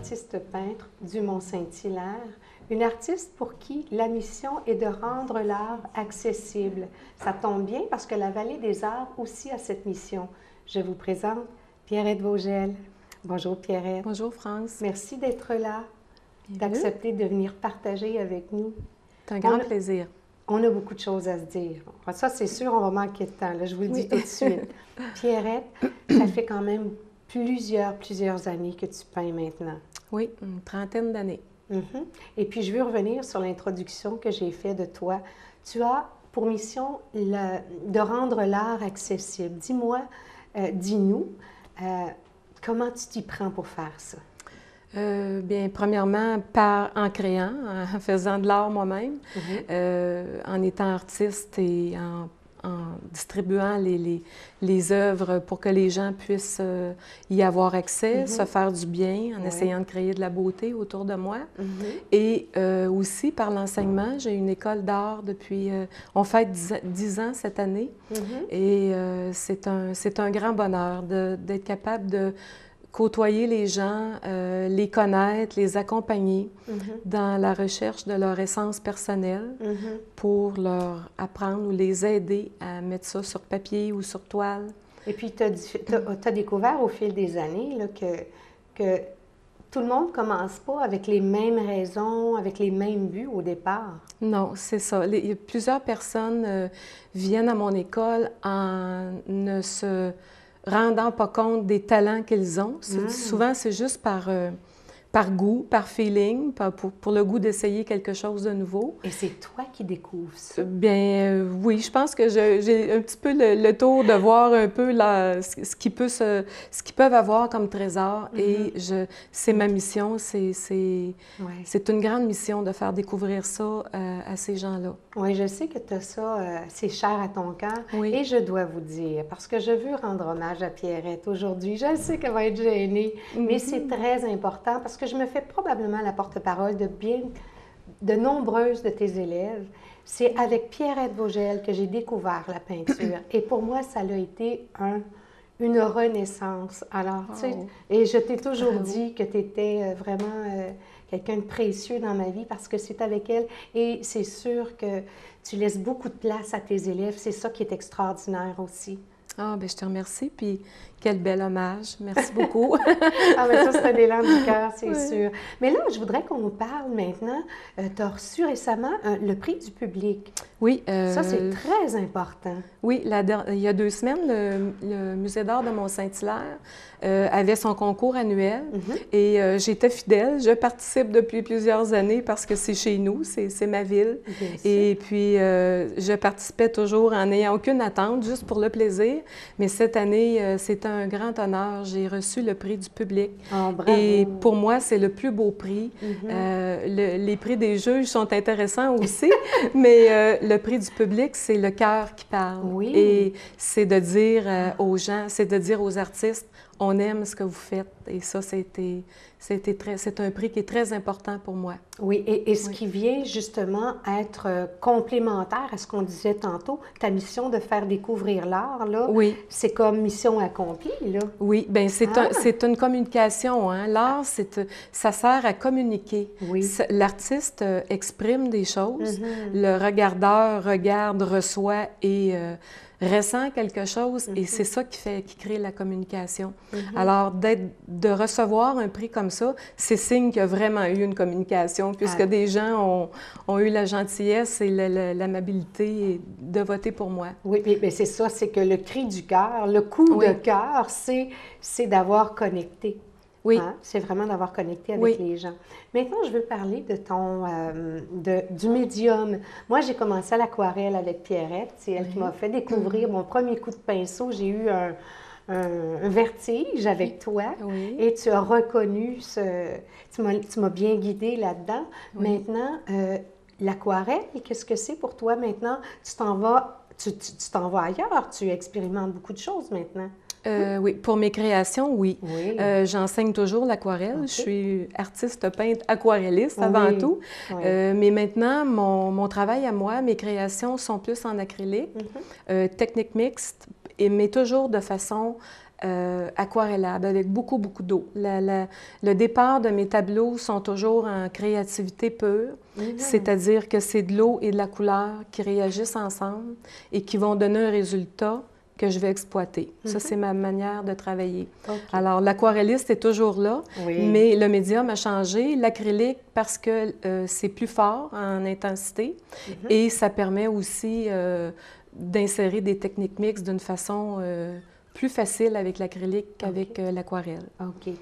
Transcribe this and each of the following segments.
artiste peintre du Mont-Saint-Hilaire, une artiste pour qui la mission est de rendre l'art accessible. Ça tombe bien parce que la Vallée des Arts aussi a cette mission. Je vous présente Pierrette Vogel. Bonjour Pierrette. Bonjour France. Merci d'être là, d'accepter de venir partager avec nous. C'est un grand plaisir. On a beaucoup de choses à se dire. Ça, c'est sûr, on va manquer de temps. Là, je vous le dis tout de suite. Pierrette, ça fait quand même plusieurs années que tu peins maintenant. Oui, une trentaine d'années. Et puis, je veux revenir sur l'introduction que j'ai faite de toi. Tu as pour mission de rendre l'art accessible. Dis-moi, dis-nous, comment tu t'y prends pour faire ça? Bien, premièrement, en créant, en faisant de l'art moi-même, en étant artiste et en distribuant les œuvres pour que les gens puissent y avoir accès, se faire du bien, en essayant de créer de la beauté autour de moi. Et aussi par l'enseignement, j'ai une école d'art depuis... on fête 10 ans cette année. Et c'est un grand bonheur d'être capable de côtoyer les gens, les connaître, les accompagner dans la recherche de leur essence personnelle pour leur apprendre ou les aider à mettre ça sur papier ou sur toile. Et puis, tu as découvert au fil des années là, que tout le monde ne commence pas avec les mêmes raisons, avec les mêmes buts au départ. Non, c'est ça. Plusieurs personnes viennent à mon école en ne se rendant pas compte des talents qu'ils ont. Souvent, c'est juste par goût, par feeling, pour le goût d'essayer quelque chose de nouveau. Et c'est toi qui découvres ça? Bien, oui, je pense que j'ai un petit peu le tour de voir un peu ce qu'ils peuvent avoir comme trésor. Et c'est ma mission, c'est une grande mission de faire découvrir ça à ces gens-là. Oui, je sais que tu as ça, c'est cher à ton cœur. Oui. Et je dois vous dire, parce que je veux rendre hommage à Pierrette aujourd'hui, je sais qu'elle va être gênée, mais c'est très important parce que je me fais probablement la porte-parole de nombreuses de tes élèves. C'est avec Pierrette Vogel que j'ai découvert la peinture. Et pour moi, ça a été une renaissance. Alors, tu sais, et je t'ai toujours dit que tu étais vraiment quelqu'un de précieux dans ma vie parce que c'est avec elle. Et c'est sûr que tu laisses beaucoup de place à tes élèves. C'est ça qui est extraordinaire aussi. Ah, bien, je te remercie. Puis, quel bel hommage. Merci beaucoup. Ah, bien, ça, c'est un élan du cœur, c'est sûr. Mais là, je voudrais qu'on parle maintenant. Tu as reçu récemment le prix du public. Oui. Ça, c'est très important. Oui, il y a 2 semaines, le Musée d'art de Mont-Saint-Hilaire avait son concours annuel et j'étais fidèle. Je participe depuis plusieurs années parce que c'est chez nous, c'est ma ville. Et puis, je participais toujours en n'ayant aucune attente, juste pour le plaisir. Mais cette année, c'est un grand honneur. J'ai reçu le prix du public. Oh, bravo. Et pour moi, c'est le plus beau prix. Les prix des juges sont intéressants aussi, mais le prix du public, c'est le cœur qui parle. Oui. Et c'est de dire aux gens, c'est de dire aux artistes, on aime ce que vous faites. Et ça, c'est un prix qui est très important pour moi. Oui, et ce qui vient justement être complémentaire à ce qu'on disait tantôt, ta mission de faire découvrir l'art, là, c'est comme mission accomplie, là. Oui, bien, c'est une communication, hein. L'art, ça sert à communiquer. Oui. L'artiste exprime des choses, le regardeur regarde, reçoit et ressent quelque chose, et c'est ça qui crée la communication. Alors, de recevoir un prix comme ça, c'est signe qu'il y a vraiment eu une communication, puisque des gens ont eu la gentillesse et l'amabilité de voter pour moi. Oui, mais c'est ça, c'est que le cri du cœur, le coup de cœur, c'est d'avoir connecté. Oui. Hein? C'est vraiment d'avoir connecté avec les gens. Maintenant, je veux parler de du médium. Moi, j'ai commencé à l'aquarelle avec Pierrette. C'est elle qui m'a fait découvrir mon premier coup de pinceau. J'ai eu un vertige avec toi et tu as reconnu tu m'as bien guidée là-dedans. Maintenant, l'aquarelle, qu'est-ce que c'est pour toi maintenant? Tu t'en vas ailleurs, tu expérimentes beaucoup de choses maintenant. Oui, pour mes créations, oui. J'enseigne toujours l'aquarelle. Je suis artiste peintre aquarelliste avant tout. Mais maintenant, mon travail à moi, mes créations sont plus en acrylique, technique mixte, mais toujours de façon aquarellable avec beaucoup, beaucoup d'eau. Le départ de mes tableaux sont toujours en créativité pure, c'est-à-dire que c'est de l'eau et de la couleur qui réagissent ensemble et qui vont donner un résultat que je vais exploiter. Ça, c'est ma manière de travailler. Alors, l'aquarelliste est toujours là, mais le médium a changé. L'acrylique, parce que c'est plus fort en intensité et ça permet aussi d'insérer des techniques mixtes d'une façon plus facile avec l'acrylique qu'avec l'aquarelle. OK.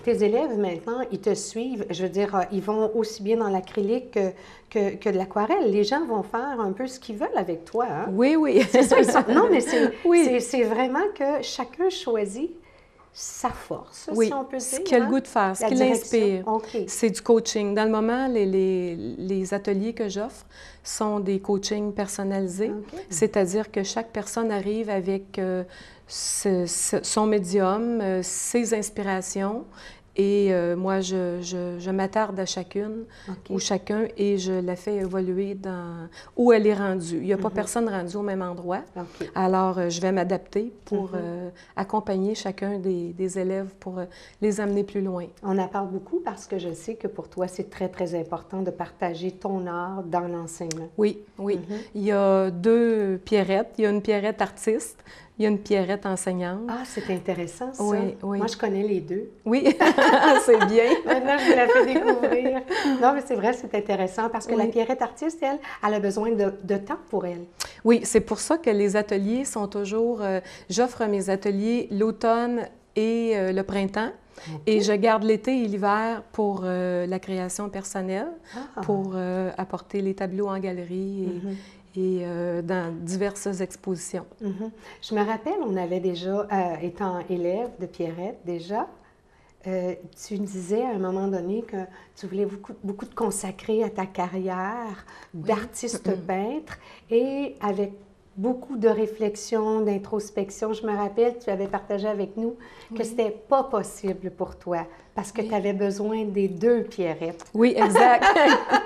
Tes élèves, maintenant, ils te suivent, je veux dire, ils vont aussi bien dans l'acrylique que de l'aquarelle. Les gens vont faire un peu ce qu'ils veulent avec toi, hein? Oui, oui. C'est ça, non, mais c'est vraiment que chacun choisit sa force, si on peut dire. Ce qu'il a le goût de faire, ce qui l'inspire. C'est du coaching. Dans le moment, les ateliers que j'offre sont des coachings personnalisés, c'est-à-dire que chaque personne arrive avec son médium, ses inspirations, et moi, je m'attarde à chacune ou chacun et je la fais évoluer dans où elle est rendue. Il n'y a pas personne rendu au même endroit. Alors, je vais m'adapter pour accompagner chacun des élèves pour les amener plus loin. On en parle beaucoup parce que je sais que pour toi, c'est très, très important de partager ton art dans l'enseignement. Oui, oui. Il y a deux Pierrettes. Il y a une Pierrette artiste. Il y a une Pierrette enseignante. Ah, c'est intéressant, ça. Oui. Moi, je connais les deux. Oui, c'est bien. Maintenant, je vous la fais découvrir. Non, mais c'est vrai, c'est intéressant parce que la Pierrette artiste, elle a besoin de temps pour elle. Oui, c'est pour ça que les ateliers sont toujours... j'offre mes ateliers l'automne et le printemps. Et je garde l'été et l'hiver pour la création personnelle, pour apporter les tableaux en galerie et dans diverses expositions. Je me rappelle, on avait déjà, étant élève de Pierrette déjà, tu disais à un moment donné que tu voulais beaucoup te consacrer à ta carrière d'artiste peintre et avec beaucoup de réflexion, d'introspection. Je me rappelle, tu avais partagé avec nous que c'était pas possible pour toi parce que tu avais besoin des deux Pierrettes. Oui, exact.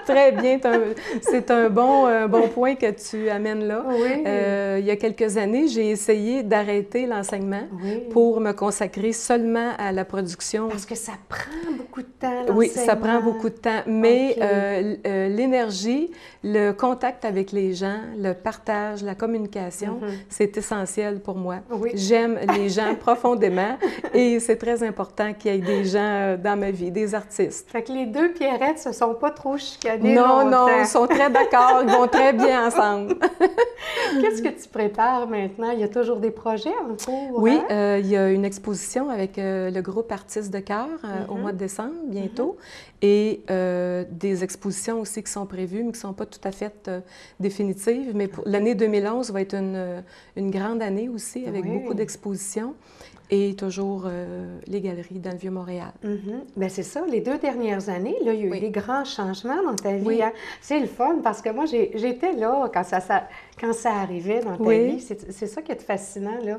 Très bien. C'est un bon point que tu amènes là. Il y a quelques années, j'ai essayé d'arrêter l'enseignement pour me consacrer seulement à la production. Parce que ça prend beaucoup de temps, l'enseignement. Oui, ça prend beaucoup de temps. Mais l'énergie, le contact avec les gens, le partage, la communication, c'est essentiel pour moi. J'aime les gens profondément et c'est très important qu'il y ait des gens dans ma vie, des artistes. Fait que les deux Pierrettes se sont pas trop chicanées longtemps. Non, ils sont très d'accord, ils vont très bien ensemble. Qu'est-ce que tu prépares maintenant? Il y a toujours des projets en cours? Oui, il y a une exposition avec le groupe Artistes de cœur au mois de décembre, bientôt, et des expositions aussi qui sont prévues, mais qui ne sont pas tout à fait définitives. Mais l'année 2011 va être une grande année aussi, avec beaucoup d'expositions. Et toujours les galeries dans le Vieux-Montréal. Bien, c'est ça. Les 2 dernières années, là, il y a eu des grands changements dans ta vie. Hein? C'est le fun parce que moi, j'étais là quand ça arrivait dans ta vie. C'est ça qui est fascinant, là.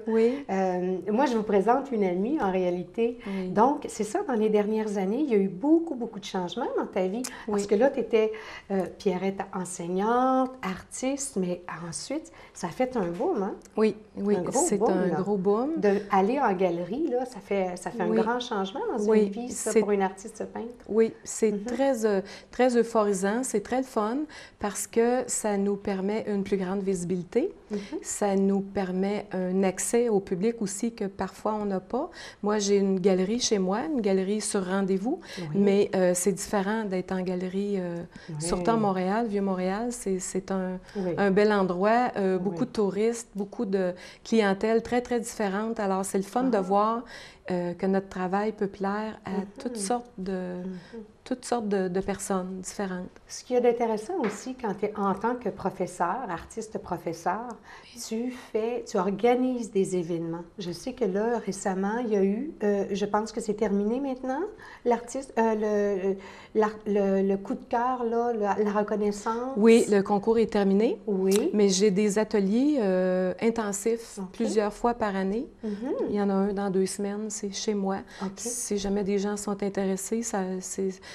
Moi, je vous présente une amie, en réalité. Donc, c'est ça, dans les dernières années, il y a eu beaucoup, beaucoup de changements dans ta vie. Parce que là, tu étais Pierrette enseignante, artiste, mais ensuite, ça a fait un boom, hein? Oui, c'est un gros boom. D'aller en galerie, là, ça fait un grand changement dans une vie, ça, pour une artiste peintre. Oui, c'est très euphorisant, c'est très fun parce que ça nous permet une plus grande visibilité, ça nous permet un accès au public aussi que parfois on n'a pas. Moi, j'ai une galerie chez moi, une galerie sur rendez-vous, mais c'est différent d'être en galerie, surtout à Montréal, Vieux-Montréal, c'est un bel endroit, beaucoup de touristes, beaucoup de clientèle très, très différente. Alors, c'est le fun de voir que notre travail peut plaire à toutes sortes toutes sortes de personnes différentes. Ce qu'il y a d'intéressant aussi quand tu es en tant que professeur, artiste-professeur, tu organises des événements. Je sais que là, récemment, il y a eu, je pense que c'est terminé maintenant, le coup de cœur, là, la reconnaissance. Oui, le concours est terminé. Oui. Mais j'ai des ateliers intensifs plusieurs fois par année. Il y en a un dans 2 semaines, c'est chez moi. Si jamais des gens sont intéressés,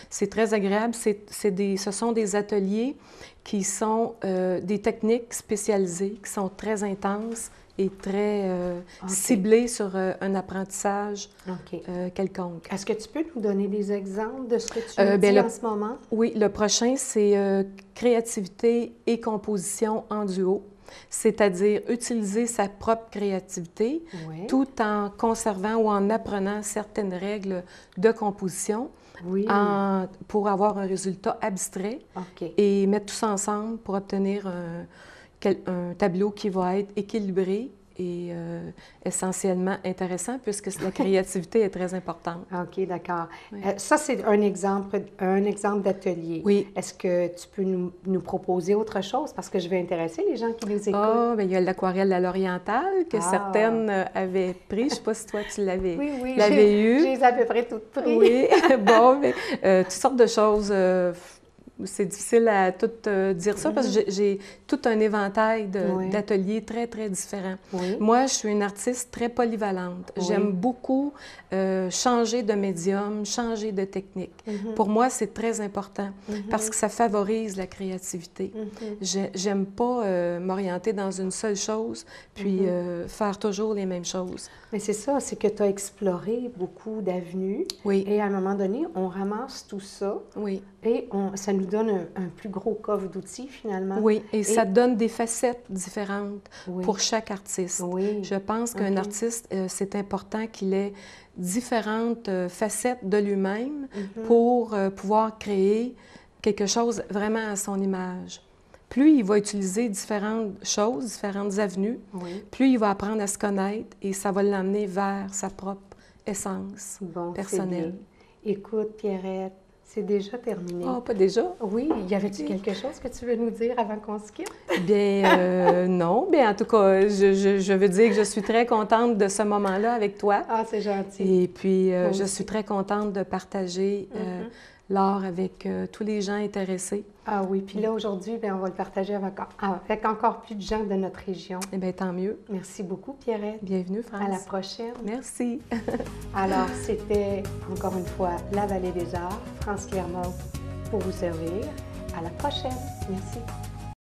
c'est très agréable. Ce sont des ateliers qui sont des techniques spécialisées, qui sont très intenses et très ciblées sur un apprentissage quelconque. Est-ce que tu peux nous donner des exemples de ce que tu dis en ce moment? Oui, le prochain, c'est créativité et composition en duo. C'est-à-dire utiliser sa propre créativité tout en conservant ou en apprenant certaines règles de composition pour avoir un résultat abstrait et mettre tout ça ensemble pour obtenir un tableau qui va être équilibré et essentiellement intéressant puisque la créativité est très importante. OK, d'accord. Ça, c'est un exemple d'atelier. Oui. Est-ce que tu peux nous proposer autre chose? Parce que je vais intéresser les gens qui nous écoutent. Ah, bien, il y a l'aquarelle à l'orientale que certaines avaient pris. Je ne sais pas si toi, tu l'avais eu. Oui, j'ai à peu près toutes pris. Oui, bon, mais toutes sortes de choses. C'est difficile à tout dire ça parce que j'ai tout un éventail d'ateliers très, très différents. Moi, je suis une artiste très polyvalente. J'aime beaucoup changer de médium, changer de technique. Pour moi, c'est très important parce que ça favorise la créativité. J'aime pas m'orienter dans une seule chose puis faire toujours les mêmes choses. Mais c'est ça, c'est que tu as exploré beaucoup d'avenues. Et à un moment donné, on ramasse tout ça. Et ça nous donne un plus gros coffre d'outils, finalement. Oui, et ça donne des facettes différentes pour chaque artiste. Je pense qu'un artiste, c'est important qu'il ait différentes facettes de lui-même pour pouvoir créer quelque chose vraiment à son image. Plus il va utiliser différentes choses, différentes avenues, plus il va apprendre à se connaître et ça va l'emmener vers sa propre essence personnelle. Écoute, Pierrette, c'est déjà terminé. Ah, pas déjà? Oui. Y avait-tu quelque chose que tu veux nous dire avant qu'on se quitte? Bien, non. Bien, en tout cas, je veux dire que je suis très contente de ce moment-là avec toi. Ah, c'est gentil. Et puis, je suis très contente de partager l'art avec tous les gens intéressés. Ah oui, puis là, aujourd'hui, on va le partager avec encore plus de gens de notre région. Eh bien, tant mieux. Merci beaucoup, Pierrette. Bienvenue, France. À la prochaine. Merci. Alors, c'était, encore une fois, La Vallée des Arts, France Clermont, pour vous servir. À la prochaine. Merci.